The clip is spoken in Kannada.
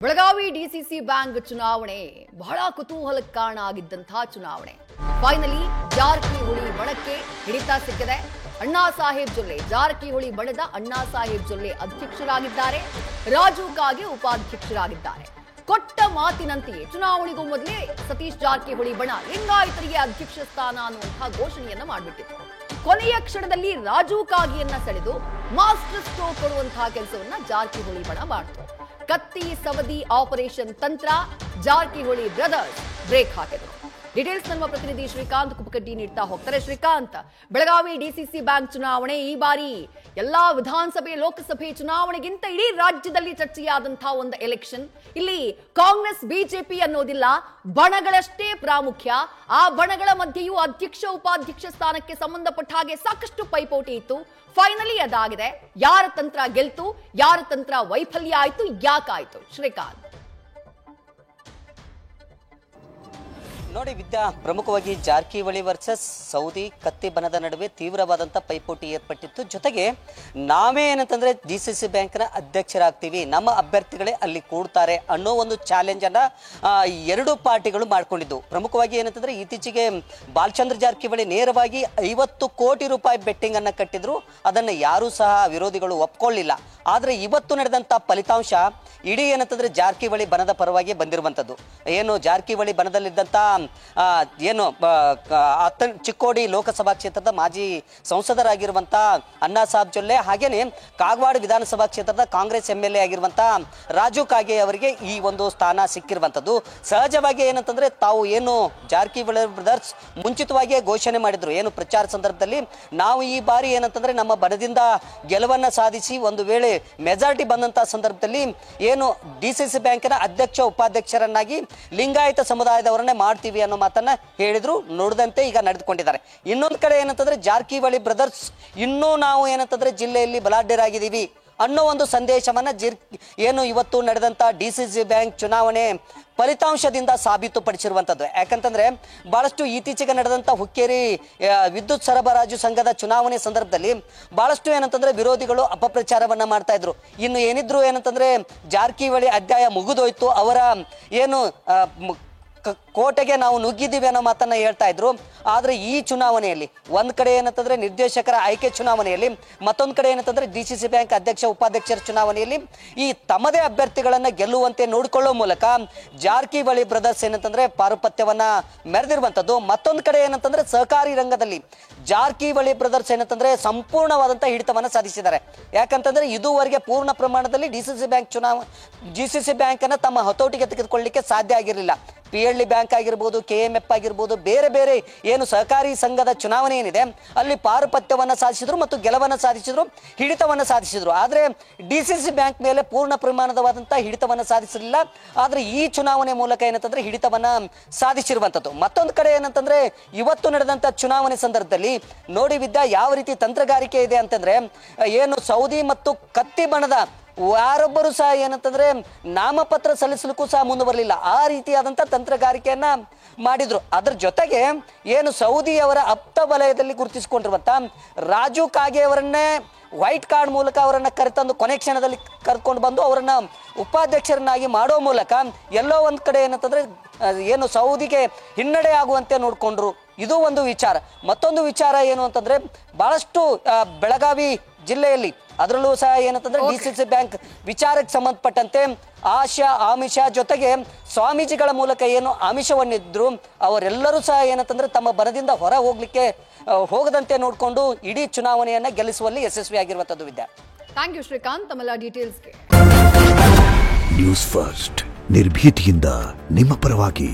ಬೆಳಗಾವಿ ಡಿಸಿಸಿ ಬ್ಯಾಂಕ್ ಚುನಾವಣೆ ಬಹಳ ಕುತೂಹಲಕ್ಕೆ ಕಾರಣ ಆಗಿದ್ದಂತಹ ಚುನಾವಣೆ. ಫೈನಲಿ ಜಾರಕಿಹೊಳಿ ಬಣಕ್ಕೆ ಹಿಡಿತ ಸಿಕ್ಕಿದೆ. ಅಣ್ಣಾ ಸಾಹೇಬ್ ಜೊಲ್ಲೆ, ಜಾರಕಿಹೊಳಿ ಬಣದ ಅಣ್ಣಾ ಸಾಹೇಬ್ ಜೊಲ್ಲೆ ಅಧ್ಯಕ್ಷರಾಗಿದ್ದಾರೆ, ರಾಜು ಕಾಗೆ ಉಪಾಧ್ಯಕ್ಷರಾಗಿದ್ದಾರೆ. ಕೊಟ್ಟ ಮಾತಿನಂತೆಯೇ ಚುನಾವಣೆಗೂ ಮೊದಲೇ ಸತೀಶ್ ಜಾರಕಿಹೊಳಿ ಬಣ ಲಿಂಗಾಯತರಿಗೆ ಅಧ್ಯಕ್ಷ ಸ್ಥಾನ ಅನ್ನುವಂತಹ ಘೋಷಣೆಯನ್ನ ಮಾಡಿಬಿಟ್ಟಿತ್ತು. ಕೊನೆಯ ಕ್ಷಣದಲ್ಲಿ ರಾಜು ಕಾಗೆಯನ್ನ ಸೆಳೆದು ಮಾಸ್ಟರ್ ಸ್ಟ್ರೋಕ್ ಕೊಡುವಂತಹ ಕೆಲಸವನ್ನ ಜಾರಕಿಹೊಳಿ ಬಣ ಮಾಡಿತು. ಕತ್ತಿ ಸವದಿ ಆಪರೇಷನ್ ತಂತ್ರ ಜಾರಕಿಹೊಳಿ ಬ್ರದರ್ಸ್ ಬ್ರೇಕ್ ಹಾಕಿದ್ರು. ಡೀಟೇಲ್ಸ್ ನಮ್ಮ ಪ್ರತಿನಿಧಿ ಶ್ರೀಕಾಂತ್ ಕುಪಕಡ್ಡಿ ನೀಡ್ತಾ ಹೋಗ್ತಾರೆ. ಶ್ರೀಕಾಂತ್, ಬೆಳಗಾವಿ ಡಿಸಿಸಿ ಬ್ಯಾಂಕ್ ಚುನಾವಣೆ ಈ ಬಾರಿ ಎಲ್ಲಾ ವಿಧಾನಸಭೆ ಲೋಕಸಭೆ ಚುನಾವಣೆಗಿಂತ ಇಡೀ ರಾಜ್ಯದಲ್ಲಿ ಚರ್ಚೆಯಾದಂತಹ ಒಂದು ಎಲೆಕ್ಷನ್. ಇಲ್ಲಿ ಕಾಂಗ್ರೆಸ್ ಬಿಜೆಪಿ ಅನ್ನೋದಿಲ್ಲ, ಬಣಗಳಷ್ಟೇ ಪ್ರಾಮುಖ್ಯ. ಆ ಬಣಗಳ ಮಧ್ಯೆಯೂ ಅಧ್ಯಕ್ಷ ಉಪಾಧ್ಯಕ್ಷ ಸ್ಥಾನಕ್ಕೆ ಸಂಬಂಧಪಟ್ಟ ಹಾಗೆ ಸಾಕಷ್ಟು ಪೈಪೋಟಿ ಇತ್ತು. ಫೈನಲಿ ಅದಾಗಿದೆ. ಯಾರ ತಂತ್ರ ಗೆಲ್ತು, ಯಾರ ತಂತ್ರ ವೈಫಲ್ಯ ಆಯ್ತು, ಯಾಕಾಯ್ತು? ಶ್ರೀಕಾಂತ್ ನೋಡಿ ವಿದ್ಯಾ, ಪ್ರಮುಖವಾಗಿ ಜಾರಕಿಹೊಳಿ ವರ್ಸಸ್ ಸೌದಿ ಕತ್ತಿ ಬಣದ ನಡುವೆ ತೀವ್ರವಾದಂಥ ಪೈಪೋಟಿ ಏರ್ಪಟ್ಟಿತ್ತು. ಜೊತೆಗೆ ನಾವೇ ಏನಂತಂದ್ರೆ ಡಿಸಿಸಿ ಬ್ಯಾಂಕ್ನ ಅಧ್ಯಕ್ಷರಾಗ್ತೀವಿ, ನಮ್ಮ ಅಭ್ಯರ್ಥಿಗಳೇ ಅಲ್ಲಿ ಕೂಡ್ತಾರೆ ಅನ್ನೋ ಒಂದು ಚಾಲೆಂಜ್ ಅನ್ನ ಎರಡು ಪಾರ್ಟಿಗಳು ಮಾಡ್ಕೊಂಡಿದ್ದು. ಪ್ರಮುಖವಾಗಿ ಏನಂತಂದ್ರೆ ಇತ್ತೀಚೆಗೆ ಬಾಲಚಂದ್ರ ಜಾರಕಿಹೊಳಿ ನೇರವಾಗಿ 50 ಕೋಟಿ ರೂಪಾಯಿ ಬೆಟ್ಟಿಂಗ್ ಅನ್ನ ಕಟ್ಟಿದ್ರು. ಅದನ್ನು ಯಾರೂ ಸಹ ವಿರೋಧಿಗಳು ಒಪ್ಕೊಳ್ಳಿಲ್ಲ. ಆದ್ರೆ ಇವತ್ತು ನಡೆದಂತ ಫಲಿತಾಂಶ ಇಡೀ ಏನಂತಂದ್ರೆ ಜಾರಕಿಹೊಳಿ ಬಣದ ಪರವಾಗಿ ಬಂದಿರುವಂತದ್ದು. ಏನು ಜಾರಕಿಹೊಳಿ ಬಣದಲ್ಲಿದ್ದಂತ ಏನು ಚಿಕ್ಕೋಡಿ ಲೋಕಸಭಾ ಕ್ಷೇತ್ರದ ಮಾಜಿ ಸಂಸದರಾಗಿರುವಂತ ಅಣ್ಣಾ ಸಾಹೇಬ್ ಜೊಲ್ಲೆ, ಹಾಗೇನೆ ಕಾಗವಾಡ ವಿಧಾನಸಭಾ ಕ್ಷೇತ್ರದ ಕಾಂಗ್ರೆಸ್ MLA ಆಗಿರುವಂತ ರಾಜು ಕಾಗೆ ಅವರಿಗೆ ಈ ಒಂದು ಸ್ಥಾನ ಸಿಕ್ಕಿರುವಂತದ್ದು. ಸಹಜವಾಗಿ ಏನಂತಂದ್ರೆ ತಾವು ಏನು ಜಾರಕಿಹೊಳಿ ಬ್ರದರ್ಸ್ ಮುಂಚಿತವಾಗಿಯೇ ಘೋಷಣೆ ಮಾಡಿದ್ರು, ಏನು ಪ್ರಚಾರ ಸಂದರ್ಭದಲ್ಲಿ ನಾವು ಈ ಬಾರಿ ಏನಂತಂದ್ರೆ ನಮ್ಮ ಬಣದಿಂದ ಗೆಲುವನ್ನ ಸಾಧಿಸಿ ಒಂದು ವೇಳೆ ಮೆಜಾರಿಟಿ ಬಂದಂತಹ ಸಂದರ್ಭದಲ್ಲಿ ಏನು ಡಿಸಿಸಿ ಬ್ಯಾಂಕಿನ ಅಧ್ಯಕ್ಷ ಉಪಾಧ್ಯಕ್ಷರನ್ನಾಗಿ ಲಿಂಗಾಯತ ಸಮುದಾಯದವರನ್ನೇ ಮಾಡ್ತೀವಿ ಅನ್ನೋ ಮಾತನ್ನ ಹೇಳಿದ್ರು. ನೋಡಿದಂತೆ ಈಗ ನಡೆದುಕೊಂಡಿದ್ದಾರೆ. ಇನ್ನೊಂದು ಕಡೆ ಏನಂತಂದ್ರೆ ಜಾರಕಿಹೊಳಿ ಬ್ರದರ್ಸ್ ಇನ್ನೂ ನಾವು ಏನಂತಂದ್ರೆ ಜಿಲ್ಲೆಯಲ್ಲಿ ಬಲಾಢ್ಯರಾಗಿದ್ದೀವಿ ಅನ್ನೋ ಒಂದು ಸಂದೇಶವನ್ನ ಏನು ಇವತ್ತು ನಡೆದಂತ ಡಿಸಿಸಿ ಬ್ಯಾಂಕ್ ಚುನಾವಣೆ ಫಲಿತಾಂಶದಿಂದ ಸಾಬೀತುಪಡಿಸಿರುವಂಥದ್ದು. ಯಾಕಂತಂದ್ರೆ ಬಹಳಷ್ಟು ಇತ್ತೀಚೆಗೆ ನಡೆದಂಥ ಹುಕ್ಕೇರಿ ವಿದ್ಯುತ್ ಸರಬರಾಜು ಸಂಘದ ಚುನಾವಣೆ ಸಂದರ್ಭದಲ್ಲಿ ಬಹಳಷ್ಟು ಏನಂತಂದ್ರೆ ವಿರೋಧಿಗಳು ಅಪಪ್ರಚಾರವನ್ನ ಮಾಡ್ತಾ ಇದ್ರು. ಇನ್ನು ಏನಿದ್ರು ಏನಂತಂದ್ರೆ ಜಾರಕಿಹೊಳಿ ಅಧ್ಯಾಯ ಮುಗಿದೋಯ್ತು, ಅವರ ಏನು ಕೋಟೆಗೆ ನಾವು ನುಗ್ಗಿದ್ದೀವಿ ಅನ್ನೋ ಮಾತನ್ನ ಹೇಳ್ತಾ ಇದ್ರು. ಆದ್ರೆ ಈ ಚುನಾವಣೆಯಲ್ಲಿ ಒಂದ್ ಕಡೆ ಏನಂತಂದ್ರೆ ನಿರ್ದೇಶಕರ ಆಯ್ಕೆ ಚುನಾವಣೆಯಲ್ಲಿ, ಮತ್ತೊಂದು ಕಡೆ ಏನಂತಂದ್ರೆ ಡಿಸಿಸಿ ಬ್ಯಾಂಕ್ ಅಧ್ಯಕ್ಷ ಉಪಾಧ್ಯಕ್ಷರ ಚುನಾವಣೆಯಲ್ಲಿ ಈ ತಮ್ಮದೇ ಅಭ್ಯರ್ಥಿಗಳನ್ನ ಗೆಲ್ಲುವಂತೆ ನೋಡಿಕೊಳ್ಳುವ ಮೂಲಕ ಜಾರಕಿಹೊಳಿ ಬ್ರದರ್ಸ್ ಏನಂತಂದ್ರೆ ಪಾರುಪತ್ಯವನ್ನ ಮೆರೆದಿರುವಂತದ್ದು. ಮತ್ತೊಂದು ಕಡೆ ಏನಂತಂದ್ರೆ ಸಹಕಾರಿ ರಂಗದಲ್ಲಿ ಜಾರಕಿಹೊಳಿ ಬ್ರದರ್ಸ್ ಏನಂತಂದ್ರೆ ಸಂಪೂರ್ಣವಾದಂತ ಹಿಡಿತವನ್ನ ಸಾಧಿಸಿದ್ದಾರೆ. ಯಾಕಂತಂದ್ರೆ ಇದುವರೆಗೆ ಪೂರ್ಣ ಪ್ರಮಾಣದಲ್ಲಿ ಡಿಸಿಸಿ ಬ್ಯಾಂಕ್ ಅನ್ನ ತಮ್ಮ ಹತೋಟಿಗೆ ತೆಗೆದುಕೊಳ್ಳಲಿಕ್ಕೆ ಸಾಧ್ಯ ಆಗಿರಲಿಲ್ಲ. PLD ಬ್ಯಾಂಕ್ ಆಗಿರ್ಬೋದು, KMF ಆಗಿರ್ಬೋದು, ಬೇರೆ ಬೇರೆ ಏನು ಸಹಕಾರಿ ಸಂಘದ ಚುನಾವಣೆ ಏನಿದೆ ಅಲ್ಲಿ ಪಾರುಪತ್ಯವನ್ನ ಸಾಧಿಸಿದ್ರು ಮತ್ತು ಗೆಲುವನ್ನ ಸಾಧಿಸಿದ್ರು, ಹಿಡಿತವನ್ನ ಸಾಧಿಸಿದ್ರು. ಆದ್ರೆ ಡಿಸಿಸಿ ಬ್ಯಾಂಕ್ ಮೇಲೆ ಪೂರ್ಣ ಪ್ರಮಾಣವಾದಂತಹ ಹಿಡಿತವನ್ನ ಸಾಧಿಸಲಿಲ್ಲ. ಆದ್ರೆ ಈ ಚುನಾವಣೆ ಮೂಲಕ ಏನಂತಂದ್ರೆ ಹಿಡಿತವನ್ನ ಸಾಧಿಸಿರುವಂತದ್ದು. ಮತ್ತೊಂದು ಕಡೆ ಏನಂತಂದ್ರೆ ಇವತ್ತು ನಡೆದಂತ ಚುನಾವಣೆ ಸಂದರ್ಭದಲ್ಲಿ ನೋಡಿ ವಿದ್ಯಾ, ಯಾವ ರೀತಿ ತಂತ್ರಗಾರಿಕೆ ಇದೆ ಅಂತಂದ್ರೆ ಏನು ಸೌದಿ ಮತ್ತು ಕತ್ತಿ ಬಣದ ಯಾರೊಬ್ಬರು ಸಹ ಏನಂತಂದ್ರೆ ನಾಮಪತ್ರ ಸಲ್ಲಿಸಲಿಕ್ಕೂ ಸಹ ಮುಂದೆ ಬರಲಿಲ್ಲ. ಆ ರೀತಿಯಾದಂಥ ತಂತ್ರಗಾರಿಕೆಯನ್ನ ಮಾಡಿದ್ರು. ಅದ್ರ ಜೊತೆಗೆ ಏನು ಸೌದಿ ಅವರ ಆಪ್ತ ವಲಯದಲ್ಲಿ ಗುರುತಿಸಿಕೊಂಡಿರುವಂತ ರಾಜು ಕಾಗೆ ಅವರನ್ನೇ ವೈಟ್ ಕಾರ್ಡ್ ಮೂಲಕ ಅವರನ್ನ ಕರೆತಂದು ಕೊನೆ ಕ್ಷಣದಲ್ಲಿ ಕರ್ಕೊಂಡು ಬಂದು ಅವರನ್ನ ಉಪಾಧ್ಯಕ್ಷರನ್ನಾಗಿ ಮಾಡೋ ಮೂಲಕ ಎಲ್ಲೋ ಒಂದ್ ಕಡೆ ಏನಂತಂದ್ರೆ ಏನು ಸೌದಿಗೆ ಹಿನ್ನಡೆ ಆಗುವಂತೆ ನೋಡ್ಕೊಂಡ್ರು. ಇದು ಒಂದು ವಿಚಾರ. ಮತ್ತೊಂದು ವಿಚಾರ ಏನು ಅಂತಂದ್ರೆ ಬಹಳಷ್ಟು ಬೆಳಗಾವಿ ಜಿಲ್ಲೆಯಲ್ಲಿ ಅದರಲ್ಲೂ ಸಹ ಏನಂತಂದ್ರೆ ಡಿಸಿಸಿ ಬ್ಯಾಂಕ್ ವಿಚಾರಕ್ಕೆ ಸಂಬಂಧಪಟ್ಟಂತೆ ಆಮಿಷ ಜೊತೆಗೆ ಸ್ವಾಮೀಜಿಗಳ ಮೂಲಕ ಏನು ಆಮಿಷವನ್ನಿದ್ರು ಅವರೆಲ್ಲರೂ ಸಹ ಏನಂತಂದ್ರೆ ತಮ್ಮ ಬಣದಿಂದ ಹೊರ ಹೋಗದಂತೆ ನೋಡಿಕೊಂಡು ಇಡೀ ಚುನಾವಣೆಯನ್ನ ಗೆಲ್ಲಿಸುವಲ್ಲಿ ಯಶಸ್ವಿಯಾಗಿರುವಂತದ್ದು. ವಿದ್ಯಾ, ಥ್ಯಾಂಕ್ ಯು ಶ್ರೀಕಾಂತ್ ತಮ್ಮೆಲ್ಲ ಡೀಟೇಲ್ಸ್ಗೆ. ನ್ಯೂಸ್ ಫಸ್ಟ್ ನಿರ್ಭೀತಿಯಿಂದ ನಿಮ್ಮ ಪರವಾಗಿ.